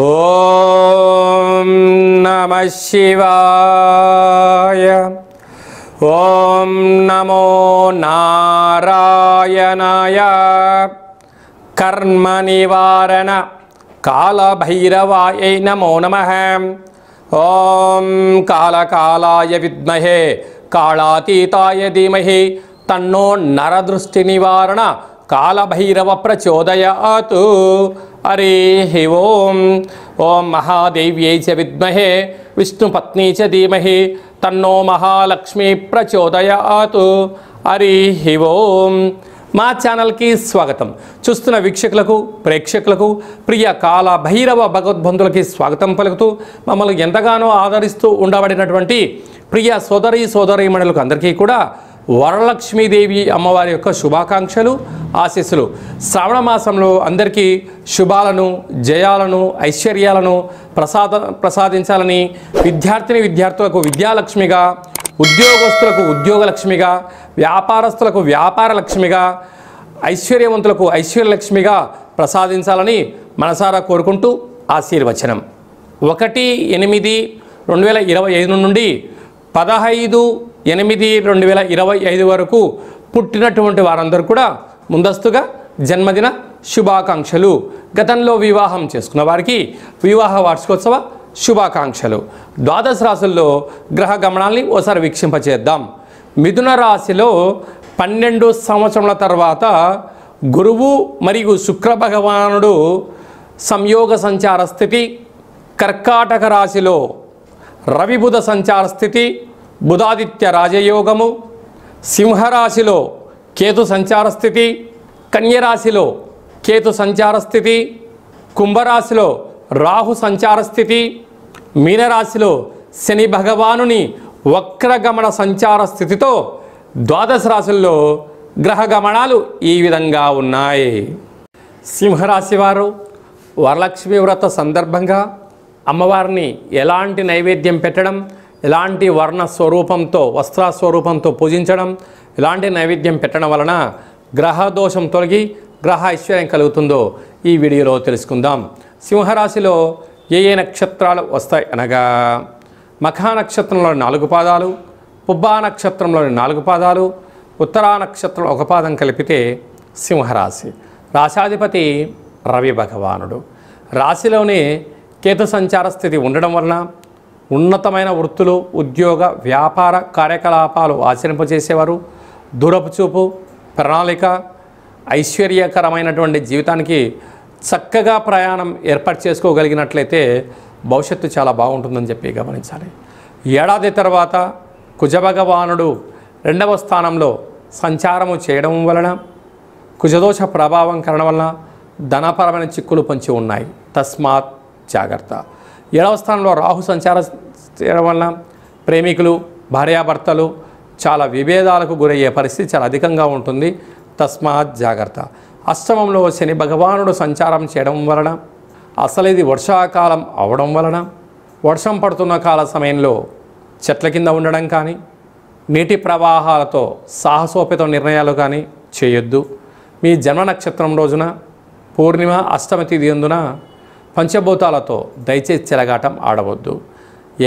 ఓం నమః శివాయ. ఓం నమో నారాయణాయ. కర్మ నివారణ కాళభైరవాయ నమో నమః. ఓం కాళకాలాయ విద్మహే కాళాతీతాయ ధీమహి తన్నో నరదృష్టి నివారణ కాళభైరవ ప్రచోదయాత్. హరి ఓం. ఓం మహాదేవ్యై చ విద్మహే విష్ణుపత్నీ చ ధీమహి తన్నో మహాలక్ష్మి ప్రచోదయాత్. హరి ఓం. మా ఛానల్కి స్వాగతం. చూస్తున్న వీక్షకులకు ప్రేక్షకులకు ప్రియ కాళభైరవ భగవద్బంధులకి స్వాగతం పలుకుతూ మమ్మల్ని ఎంతగానో ఆదరిస్తూ ఉండబడినటువంటి ప్రియ సోదరీమణులకు అందరికీ కూడా వరలక్ష్మీదేవి అమ్మవారి యొక్క శుభాకాంక్షలు ఆశీస్సులు. శ్రావణ మాసంలో అందరికీ శుభాలను జయాలను ఐశ్వర్యాలను ప్రసాదించాలని విద్యార్థులకు విద్యాలక్ష్మిగా, ఉద్యోగస్తులకు ఉద్యోగలక్ష్మిగా, వ్యాపారస్తులకు వ్యాపారలక్ష్మిగా, ఐశ్వర్యవంతులకు ఐశ్వర్యలక్ష్మిగా ప్రసాదించాలని మనసారా కోరుకుంటూ ఆశీర్వచనం. 1/8/2025 నుండి 15/8/2025 వరకు పుట్టినటువంటి వారందరూ కూడా ముందస్తుగా జన్మదిన శుభాకాంక్షలు. గతంలో వివాహం చేసుకున్న వారికి వివాహ వార్షికోత్సవ శుభాకాంక్షలు. ద్వాదశ రాశుల్లో గ్రహ గమనాల్ని ఓసారి వీక్షింపచేద్దాం. మిథున రాశిలో 12 సంవత్సరముల తర్వాత గురువు మరియు శుక్ర భగవానుడు సంయోగ సంచార స్థితి. కర్కాటక రాశిలో రవి బుధ సంచార స్థితి, బుధాదిత్య రాజయోగము. సింహరాశిలో కేతు సంచార స్థితి, కన్యరాశిలో కేతు సంచార స్థితి, కుంభరాశిలో రాహు సంచార స్థితి, మీనరాశిలో శని భగవానుని వక్రగమన సంచార స్థితితో ద్వాదశ రాశుల్లో గ్రహ గమనాలు ఈ విధంగా ఉన్నాయి. సింహరాశి వారు వరలక్ష్మి వ్రత సందర్భంగా అమ్మవారిని ఎలాంటి నైవేద్యం పెట్టడం, ఎలాంటి వర్ణ స్వరూపంతో వస్త్ర స్వరూపంతో పూజించడం, ఎలాంటి నైవేద్యం పెట్టడం వలన గ్రహ దోషం తొలగి గ్రహ ఐశ్వర్యం కలుగుతుందో ఈ వీడియోలో తెలుసుకుందాం. సింహరాశిలో ఏ నక్షత్రాలు వస్తాయి అనగా మఖా నక్షత్రంలోని 4 పాదాలు, పుబ్బా నక్షత్రంలోని 4 పాదాలు, ఉత్తరా నక్షత్రం 1 పాదం కలిపితే సింహరాశి. రాశాధిపతి రవి భగవానుడు. రాశిలోనే కేతు సంచార స్థితి ఉండడం వలన ఉన్నతమైన వృత్తులు, ఉద్యోగ వ్యాపార కార్యకలాపాలు ఆచరింపజేసేవారు. దూరపు చూపు, ప్రణాళిక, ఐశ్వర్యకరమైనటువంటి జీవితానికి చక్కగా ప్రయాణం ఏర్పాటు చేసుకోగలిగినట్లయితే భవిష్యత్తు చాలా బాగుంటుందని చెప్పి గమనించాలి. ఏడాది తర్వాత కుజభగవానుడు 2వ స్థానంలో సంచారము చేయడం వలన కుజదోష ప్రభావం కారణం వలన ధనపరమైన చిక్కులు పొంచి ఉన్నాయి. తస్మాత్ జాగ్రత్త. 7వ స్థానంలో రాహు సంచారం చేయడం వలన ప్రేమికులు, భార్యాభర్తలు చాలా విభేదాలకు గురయ్యే పరిస్థితి చాలా అధికంగా ఉంటుంది. తస్మాత్ జాగ్రత్త. అష్టమంలో శని భగవానుడు సంచారం చేయడం వలన అసలు ఇది వర్షాకాలం అవడం వలన వర్షం పడుతున్న కాల సమయంలో చెట్ల కింద ఉండడం కానీ, నీటి ప్రవాహాలతో సాహసోపేత నిర్ణయాలు కానీ చేయొద్దు. మీ జన్మ నక్షత్రం రోజున పూర్ణిమ అష్టమి తిథి యందున పంచభూతాలతో దయచేసి చెలగాటం ఆడవద్దు.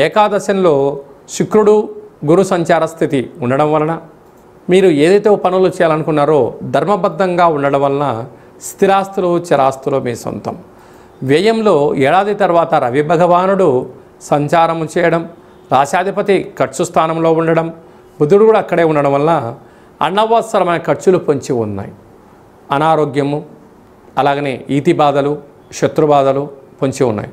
ఏకాదశంలో శుక్రుడు గురు సంచార స్థితి ఉండడం వలన మీరు ఏదైతే పనులు చేయాలనుకున్నారో ధర్మబద్ధంగా ఉండడం వలన స్థిరాస్తులు చరాస్తులు మీ సొంతం. వ్యయంలో ఏడాది తర్వాత రవి భగవానుడు సంచారము చేయడం, రాశాధిపతి ఖర్చు స్థానంలో ఉండడం, బుధుడు కూడా అక్కడే ఉండడం వల్ల అనవసరమైన ఖర్చులు పొంచి ఉన్నాయి. అనారోగ్యము, అలాగనే ఈతి బాధలు, శత్రు బాధలు పొంచి ఉన్నాయి.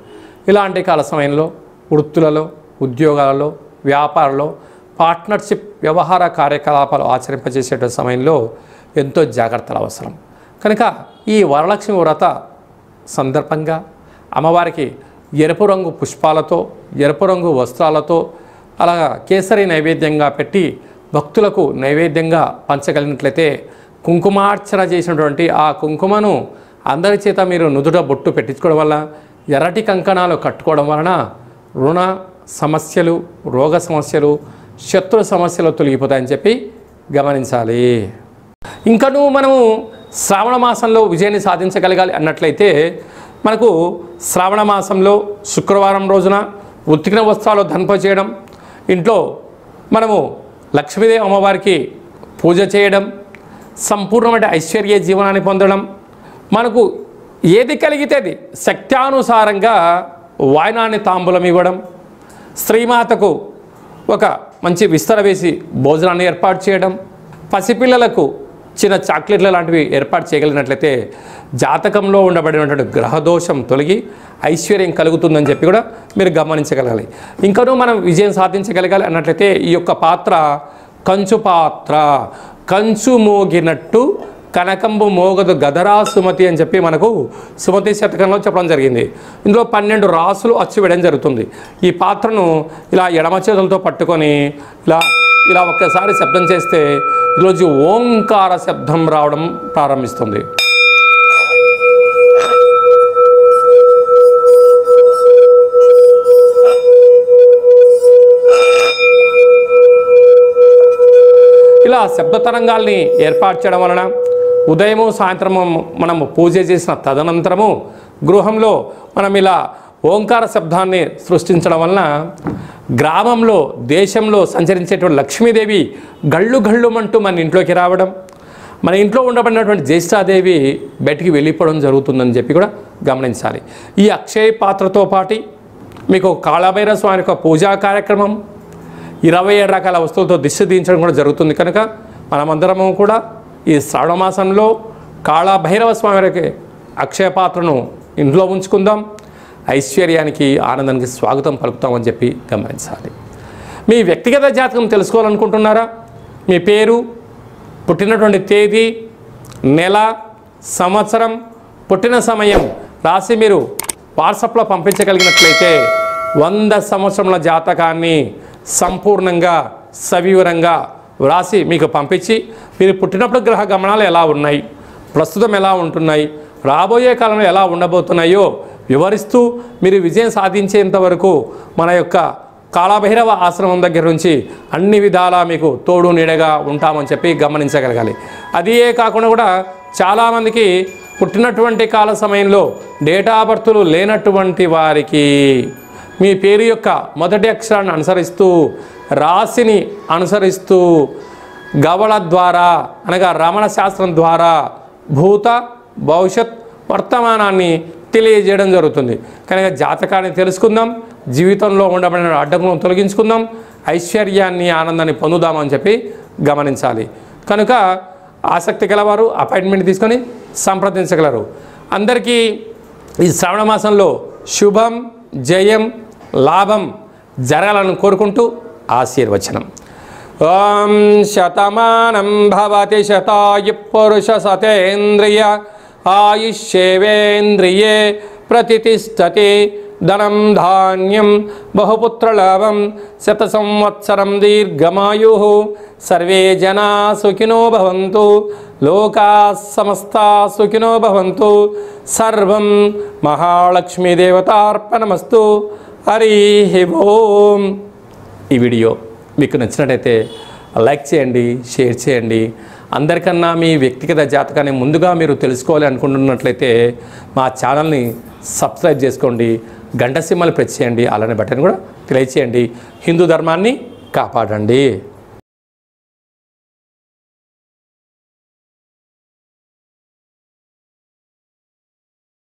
ఇలాంటి కాల సమయంలో వృత్తులలో, ఉద్యోగాలలో, వ్యాపారంలో, పార్ట్నర్షిప్ వ్యవహార కార్యకలాపాలు ఆచరింపజేసే సమయంలో ఎంతో జాగ్రత్తలు అవసరం. కనుక ఈ వరలక్ష్మి వ్రత సందర్భంగా అమ్మవారికి ఎరుపు రంగు పుష్పాలతో, ఎరుపు రంగు వస్త్రాలతో అలాగా కేసరి నైవేద్యంగా పెట్టి భక్తులకు నైవేద్యంగా పంచగలిగినట్లయితే కుంకుమార్చన చేసినటువంటి ఆ కుంకుమను అందరి చేత మీరు నుదుట బొట్టు పెట్టించుకోవడం వల్ల, ఎర్రటి కంకణాలు కట్టుకోవడం వలన రుణ సమస్యలు, రోగ సమస్యలు, శత్రు సమస్యలు తొలగిపోతాయని చెప్పి గమనించాలి. ఇంకనూ మనము శ్రావణ మాసంలో విజయాన్ని సాధించగలగాలి అన్నట్లయితే మనకు శ్రావణ మాసంలో శుక్రవారం రోజున ఉతికిన వస్త్రాలు ధన్ప చేయడం, ఇంట్లో మనము లక్ష్మీదేవి అమ్మవారికి పూజ చేయడం, సంపూర్ణమైన ఐశ్వర్య జీవనాన్ని పొందడం, మనకు ఏది కలిగితే అది శక్త్యానుసారంగా వాయనాన్ని తాంబూలం ఇవ్వడం, స్త్రీమాతకు ఒక మంచి విస్తర వేసి భోజనాన్ని ఏర్పాటు చేయడం, పసిపిల్లలకు చిన్న చాక్లెట్ల లాంటివి ఏర్పాటు చేయగలిగినట్లయితే జాతకంలో ఉండబడినటువంటి గ్రహదోషం తొలగి ఐశ్వర్యం కలుగుతుందని చెప్పి కూడా మీరు గమనించగలగాలి. ఇంకనూ మనం విజయం సాధించగలగాలి అన్నట్లయితే ఈ యొక్క పాత్ర కంచు పాత్ర, కంచు మోగినట్టు కనకంబు మోగదు గదరా సుమతి అని చెప్పి మనకు సుమతి శతకంలో చెప్పడం జరిగింది. ఇందులో 12 రాసులు అచ్చు వేయడం జరుగుతుంది. ఈ పాత్రను ఇలా ఎడమ చేతులతో పట్టుకొని ఇలా ఒక్కసారి శబ్దం చేస్తే ఈరోజు ఓంకార శబ్దం రావడం ప్రారంభిస్తుంది. ఇలా శబ్ద తరంగాల్ని ఏర్పాటు చేయడం వలన ఉదయము సాయంత్రము మనము పూజ చేసిన తదనంతరము గృహంలో మనం ఇలా ఓంకార శబ్దాన్ని సృష్టించడం వలన గ్రామంలో దేశంలో సంచరించేటువంటి లక్ష్మీదేవి గళ్ళు గళ్ళుమంటూ మన ఇంట్లోకి రావడం, మన ఇంట్లో ఉండబడినటువంటి జ్యేష్ఠాదేవి బయటికి వెళ్ళిపోవడం జరుగుతుందని చెప్పి కూడా గమనించాలి. ఈ అక్షయ పాత్రతో పాటు మీకు కాళభైరవ స్వామి యొక్క పూజా కార్యక్రమం 27 రకాల వస్తువులతో దిష్టి తీయించడం కూడా జరుగుతుంది. కనుక మనమందరము కూడా ఈ శ్రావణ మాసంలో కాళభైరవ స్వామి వారికి అక్షయ పాత్రను ఇంట్లో ఉంచుకుందాం, ఐశ్వర్యానికి ఆనందానికి స్వాగతం పలుకుతామని చెప్పి గమనించాలి. మీ వ్యక్తిగత జాతకం తెలుసుకోవాలనుకుంటున్నారా? మీ పేరు, పుట్టినటువంటి తేదీ, నెల, సంవత్సరం, పుట్టిన సమయం రాసి మీరు వాట్సాప్లో పంపించగలిగినట్లయితే 100 సంవత్సరముల జాతకాన్ని సంపూర్ణంగా సవివరంగా వ్రాసి మీకు పంపించి మీరు పుట్టినప్పుడు గ్రహ గమనాలు ఎలా ఉన్నాయి, ప్రస్తుతం ఎలా ఉంటున్నాయి, రాబోయే కాలంలో ఎలా ఉండబోతున్నాయో వివరిస్తూ మీరు విజయం సాధించేంత వరకు మన యొక్క కాళభైరవ ఆశ్రమం దగ్గర నుంచి అన్ని విధాలా మీకు తోడు నీడగా ఉంటామని చెప్పి గమనించగలగాలి. అదే కాకుండా కూడా చాలామందికి పుట్టినటువంటి కాల సమయంలో డేటా బర్తులు లేనటువంటి వారికి మీ పేరు యొక్క మొదటి అక్షరాన్ని అనుసరిస్తూ రాశిని అనుసరిస్తూ గవళ ద్వారా అనగా రమణ శాస్త్రం ద్వారా భూత భవిష్యత్ వర్తమానాన్ని తెలియజేయడం జరుగుతుంది. కనుక జాతకాన్ని తెలుసుకుందాం, జీవితంలో ఉండబడిన అడ్డంకులను తొలగించుకుందాం, ఐశ్వర్యాన్ని ఆనందాన్ని పొందుదామని చెప్పి గమనించాలి. కనుక ఆసక్తి గలవారు అపాయింట్మెంట్ తీసుకొని సంప్రదించగలరు. అందరికీ ఈ శ్రావణ మాసంలో శుభం, జయం, లాభం జరగాలని కోరుకుంటూ ఆశీర్వచనం. ఓం శతమానం భవతి శతాయు పురుష సతేంద్రియ ఆయుష్యేవేంద్రియే ప్రతిష్టతి ధనం ధాన్యం బహుపుత్రలాభం శత సంవత్సరం దీర్ఘమాయు సర్వే జనా సుఖినో భవంతు లోకా సమస్తా సుఖినో భవంతు సర్వం మహాలక్ష్మీ దేవతార్పణమస్తు. హరి ఓం. ఈ వీడియో మీకు నచ్చినట్టయితే లైక్ చేయండి, షేర్ చేయండి. అందరికన్నా మీ వ్యక్తిగత జాతకాన్ని ముందుగా మీరు తెలుసుకోవాలి అనుకుంటున్నట్లయితే మా ఛానల్ని సబ్స్క్రైబ్ చేసుకోండి, గంట సింబల్ ప్రెస్ చేయండి, అలానే బటన్ కూడా తెలియచేయండి. హిందూ ధర్మాన్ని కాపాడండి.